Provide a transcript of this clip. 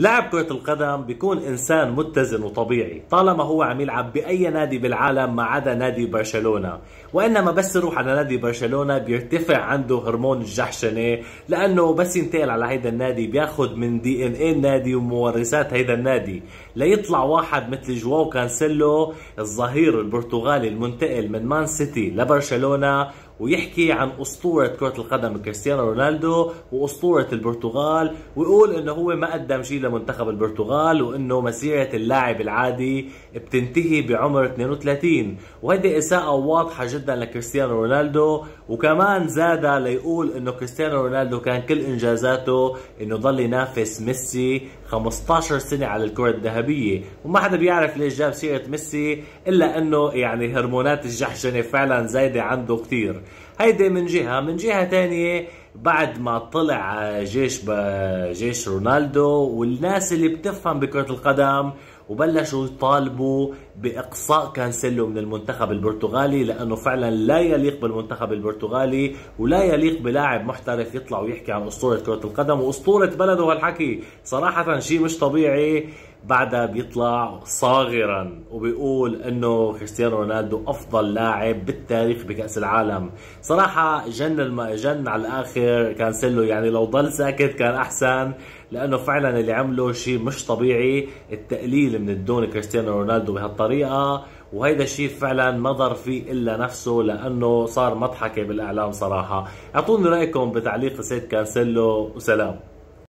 لاعب كرة القدم بيكون إنسان متزن وطبيعي طالما هو عم يلعب بأي نادي بالعالم ما عدا نادي برشلونة، وإنما بس يروح على نادي برشلونة بيرتفع عنده هرمون الجحشنة، لأنه بس ينتقل على هيدا النادي بياخد من دي ان ايه النادي ومورثات هيدا النادي، ليطلع واحد مثل جواو كانسيلو الظهير البرتغالي المنتقل من مان سيتي لبرشلونة ويحكي عن أسطورة كرة القدم كريستيانو رونالدو وأسطورة البرتغال، ويقول إنه هو ما قدم شيء لمنتخب البرتغال وإنه مسيرة اللاعب العادي بتنتهي بعمر 32، وهيدي إساءة واضحة جدا لكريستيانو رونالدو. وكمان زاد ليقول إنه كريستيانو رونالدو كان كل إنجازاته إنه ضل ينافس ميسي 15 سنة على الكرة الذهبية، وما حدا بيعرف ليش جاب سيرة ميسي إلا إنه يعني هرمونات الجحشنة فعلا زايدة عنده كتير. هيدي من جهة. من جهة تانية بعد ما طلع جيش رونالدو والناس اللي بتفهم بكرة القدم وبلشوا يطالبوا بإقصاء كانسيلو من المنتخب البرتغالي، لأنه فعلا لا يليق بالمنتخب البرتغالي ولا يليق بلاعب محترف يطلع ويحكي عن أسطورة كرة القدم وأسطورة بلده. هالحكي صراحة شيء مش طبيعي. بعدها بيطلع صاغرا وبيقول انه كريستيانو رونالدو افضل لاعب بالتاريخ بكأس العالم. صراحة جن على الاخر كانسيلو، يعني لو ضل ساكت كان احسن، لانه فعلا اللي عمله شيء مش طبيعي، التقليل من الدون كريستيانو رونالدو بهالطريقة، وهيدا الشيء فعلا ما ضر فيه الا نفسه لانه صار مضحكة بالاعلام. صراحة اعطوني رايكم بتعليق سيد كانسيلو وسلام.